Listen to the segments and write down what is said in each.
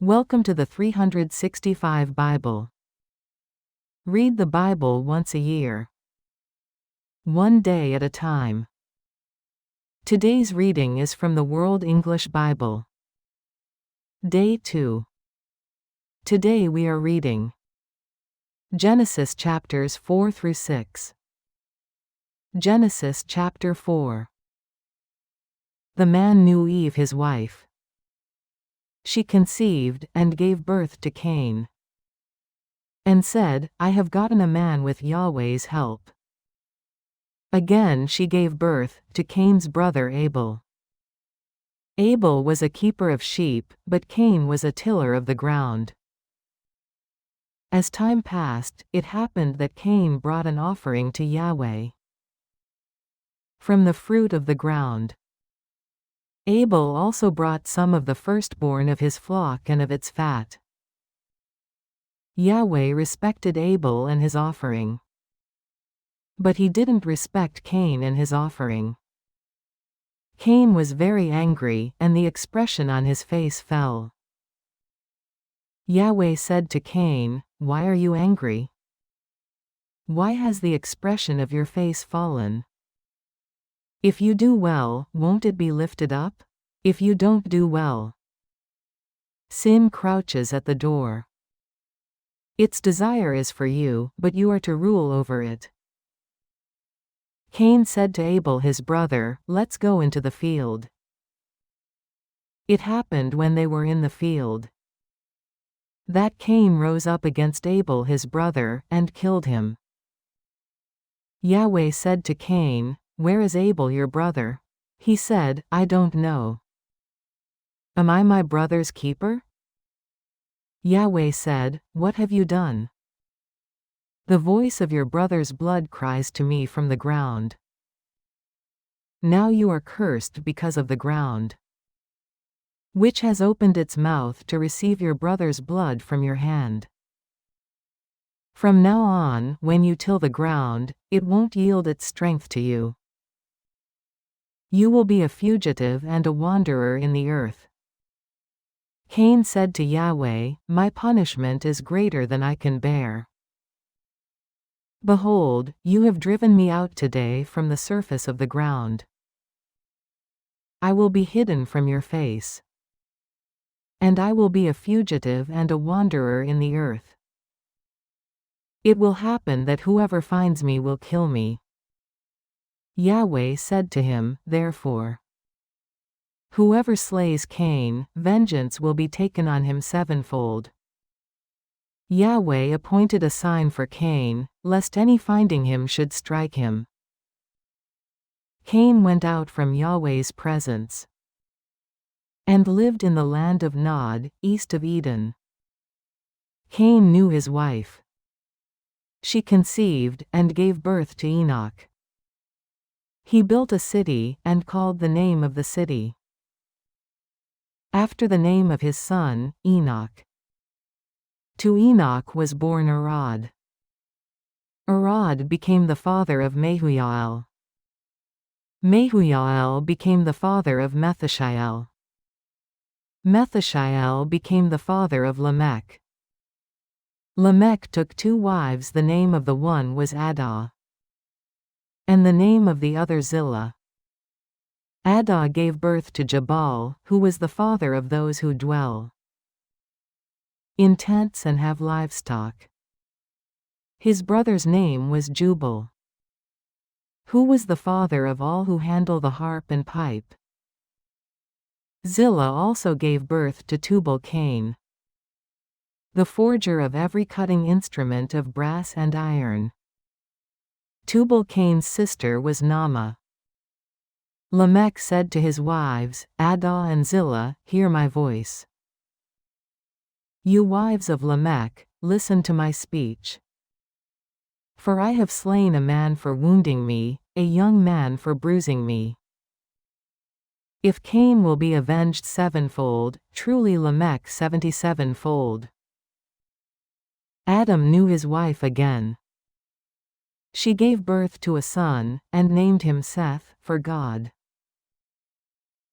Welcome to the 365 Bible. Read the Bible once a year. One day at a time. Today's reading is from the World English Bible. Day 2. Today we are reading Genesis chapters 4 through 6. Genesis chapter 4. The man knew Eve his wife. She conceived, and gave birth to Cain. And said, I have gotten a man with Yahweh's help. Again she gave birth to Cain's brother Abel. Abel was a keeper of sheep, but Cain was a tiller of the ground. As time passed, it happened that Cain brought an offering to Yahweh from the fruit of the ground. Abel also brought some of the firstborn of his flock and of its fat. Yahweh respected Abel and his offering. But he didn't respect Cain and his offering. Cain was very angry, and the expression on his face fell. Yahweh said to Cain, Why are you angry? Why has the expression of your face fallen? If you do well, won't it be lifted up? If you don't do well, sin crouches at the door. Its desire is for you, but you are to rule over it. Cain said to Abel his brother, Let's go into the field. It happened when they were in the field that Cain rose up against Abel his brother, and killed him. Yahweh said to Cain, Where is Abel your brother? He said, I don't know. Am I my brother's keeper? Yahweh said, What have you done? The voice of your brother's blood cries to me from the ground. Now you are cursed because of the ground, which has opened its mouth to receive your brother's blood from your hand. From now on, when you till the ground, it won't yield its strength to you. You will be a fugitive and a wanderer in the earth. Cain said to Yahweh, My punishment is greater than I can bear. Behold, you have driven me out today from the surface of the ground. I will be hidden from your face, and I will be a fugitive and a wanderer in the earth. It will happen that whoever finds me will kill me. Yahweh said to him, Therefore, whoever slays Cain, vengeance will be taken on him sevenfold. Yahweh appointed a sign for Cain, lest any finding him should strike him. Cain went out from Yahweh's presence and lived in the land of Nod, east of Eden. Cain knew his wife. She conceived, and gave birth to Enoch. He built a city, and called the name of the city after the name of his son, Enoch. To Enoch was born Arad. Arad became the father of Mehujael. Mehujael became the father of Methushael. Methushael became the father of Lamech. Lamech took 2 wives. The name of the one was Adah, and the name of the other Zillah. Adah gave birth to Jabal, who was the father of those who dwell in tents and have livestock. His brother's name was Jubal, who was the father of all who handle the harp and pipe. Zillah also gave birth to Tubal-Cain, the forger of every cutting instrument of brass and iron. Tubal-Cain's sister was Naamah. Lamech said to his wives, Adah and Zillah, Hear my voice. You wives of Lamech, listen to my speech. For I have slain a man for wounding me, a young man for bruising me. If Cain will be avenged sevenfold, truly Lamech 77-fold. Adam knew his wife again. She gave birth to a son, and named him Seth, for God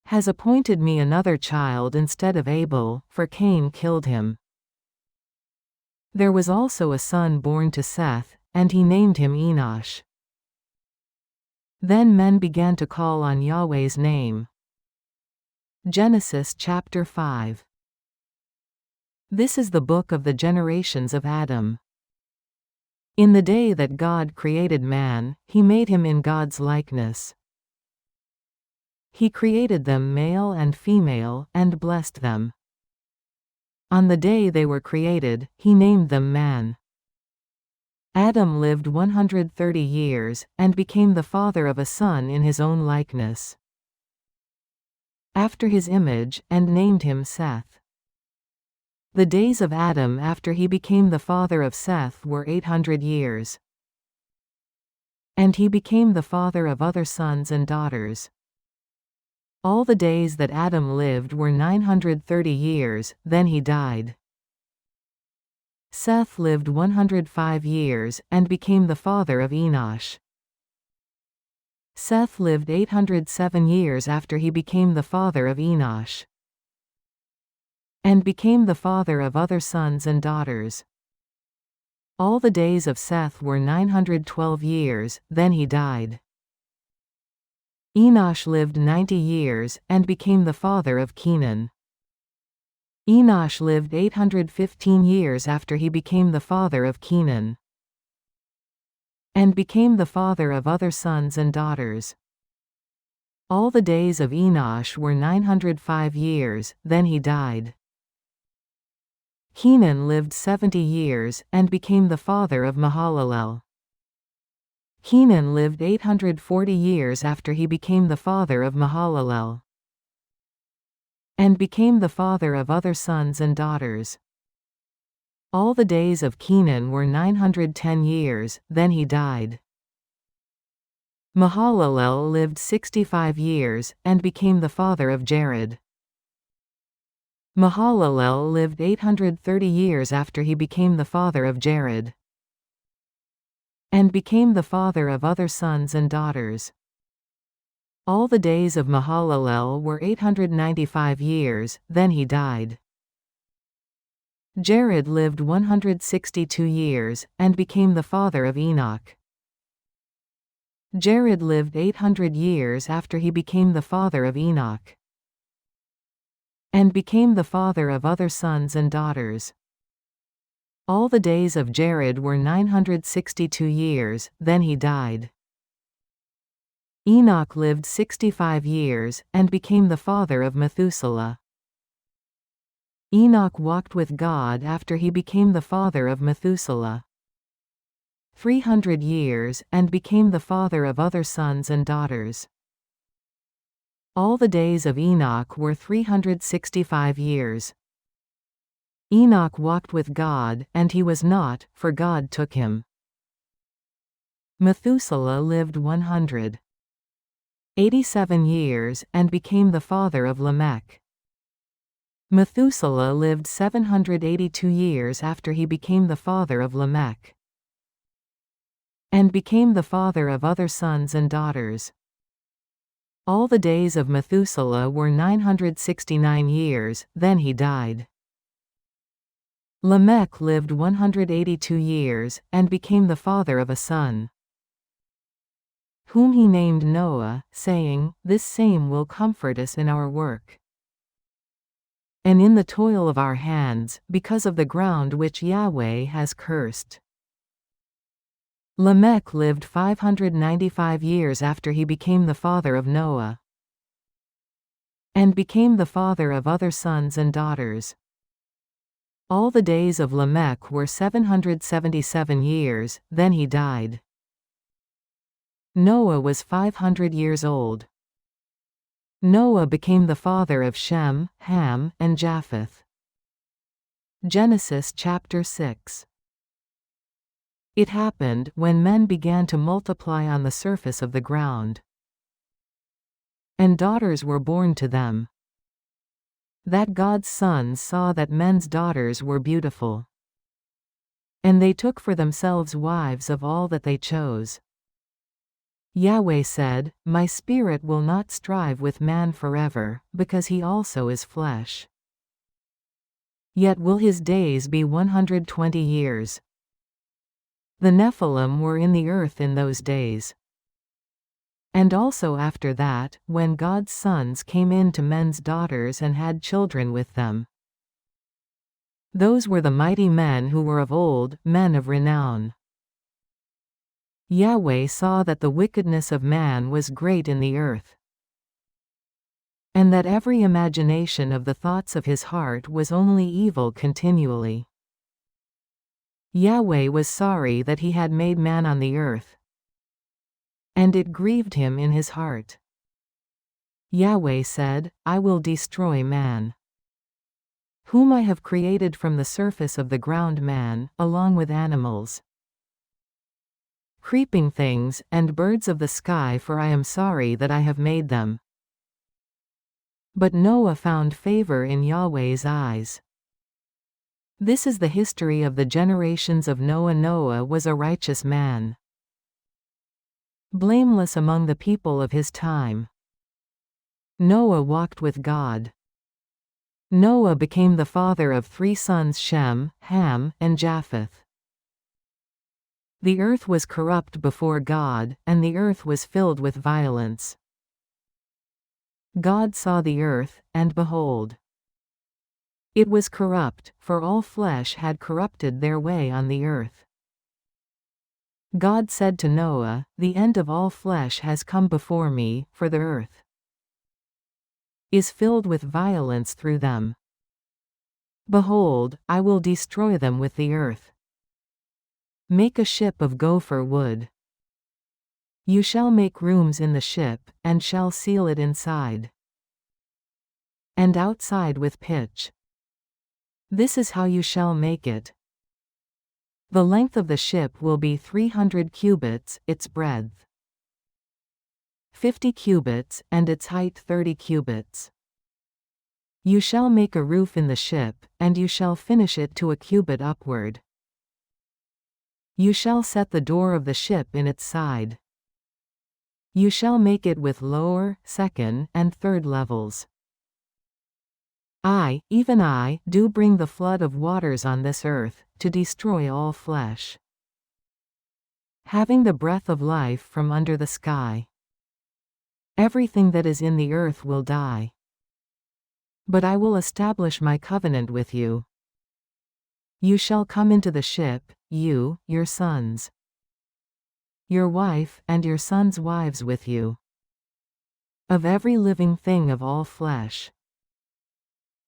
has appointed me another child instead of Abel, for Cain killed him. There was also a son born to Seth, and he named him Enosh. Then men began to call on Yahweh's name. Genesis chapter 5. This is the book of the generations of Adam. In the day that God created man, he made him in God's likeness. He created them male and female, and blessed them. On the day they were created, he named them man. Adam lived 130 years, and became the father of a son in his own likeness, after his image, and named him Seth. The days of Adam after he became the father of Seth were 800 years. And he became the father of other sons and daughters. All the days that Adam lived were 930 years, then he died. Seth lived 105 years, and became the father of Enosh. Seth lived 807 years after he became the father of Enosh, and became the father of other sons and daughters. All the days of Seth were 912 years, then he died. Enosh lived 90 years, and became the father of Kenan. Enosh lived 815 years after he became the father of Kenan, and became the father of other sons and daughters. All the days of Enosh were 905 years, then he died. Kenan lived 70 years, and became the father of Mahalalel. Kenan lived 840 years after he became the father of Mahalalel, and became the father of other sons and daughters. All the days of Kenan were 910 years, then he died. Mahalalel lived 65 years, and became the father of Jared. Mahalalel lived 830 years after he became the father of Jared, and became the father of other sons and daughters. All the days of Mahalalel were 895 years, then he died. Jared lived 162 years, and became the father of Enoch. Jared lived 800 years after he became the father of Enoch, and became the father of other sons and daughters. All the days of Jared were 962 years, then he died. Enoch lived 65 years, and became the father of Methuselah. Enoch walked with God after he became the father of Methuselah 300 years, and became the father of other sons and daughters. All the days of Enoch were 365 years. Enoch walked with God, and he was not, for God took him. Methuselah lived 187 years, and became the father of Lamech. Methuselah lived 782 years after he became the father of Lamech, and became the father of other sons and daughters. All the days of Methuselah were 969 years, then he died. Lamech lived 182 years, and became the father of a son, whom he named Noah, saying, "This same will comfort us in our work, and in the toil of our hands, because of the ground which Yahweh has cursed." Lamech lived 595 years after he became the father of Noah, and became the father of other sons and daughters. All the days of Lamech were 777 years, then he died. Noah was 500 years old. Noah became the father of Shem, Ham, and Japheth. Genesis chapter 6. It happened, when men began to multiply on the surface of the ground, and daughters were born to them, that God's sons saw that men's daughters were beautiful, and they took for themselves wives of all that they chose. Yahweh said, My spirit will not strive with man forever, because he also is flesh. Yet will his days be 120 years. The Nephilim were in the earth in those days. And also after that, when God's sons came in to men's daughters and had children with them. Those were the mighty men who were of old, men of renown. Yahweh saw that the wickedness of man was great in the earth, and that every imagination of the thoughts of his heart was only evil continually. Yahweh was sorry that he had made man on the earth, and it grieved him in his heart. Yahweh said, I will destroy man, whom I have created from the surface of the ground, man, along with animals, creeping things, and birds of the sky, for I am sorry that I have made them. But Noah found favor in Yahweh's eyes. This is the history of the generations of Noah. Noah was a righteous man, blameless among the people of his time. Noah walked with God. Noah became the father of 3 sons, Shem, Ham, and Japheth. The earth was corrupt before God, and the earth was filled with violence. God saw the earth, and behold, it was corrupt, for all flesh had corrupted their way on the earth. God said to Noah, The end of all flesh has come before me, for the earth is filled with violence through them. Behold, I will destroy them with the earth. Make a ship of gopher wood. You shall make rooms in the ship, and shall seal it inside and outside with pitch. This is how you shall make it. The length of the ship will be 300 cubits, its breadth 50 cubits, and its height 30 cubits. You shall make a roof in the ship, and you shall finish it to a cubit upward. You shall set the door of the ship in its side. You shall make it with lower, second, and third levels. I, even I, do bring the flood of waters on this earth, to destroy all flesh, having the breath of life from under the sky. Everything that is in the earth will die. But I will establish my covenant with you. You shall come into the ship, you, your sons, your wife, and your sons' wives with you, of every living thing of all flesh.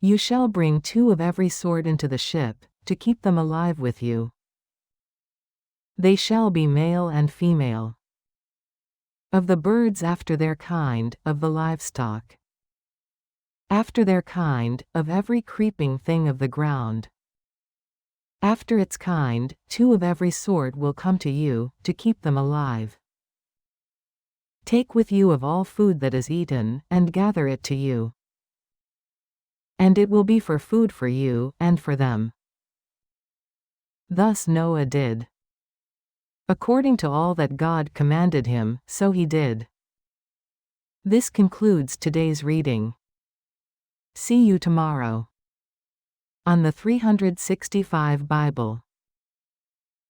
You shall bring 2 of every sort into the ship, to keep them alive with you. They shall be male and female, of the birds after their kind, of the livestock after their kind, of every creeping thing of the ground after its kind. 2 of every sort will come to you, to keep them alive. Take with you of all food that is eaten, and gather it to you. And it will be for food for you, and for them. Thus Noah did. According to all that God commanded him, so he did. This concludes today's reading. See you tomorrow on the 365 Bible.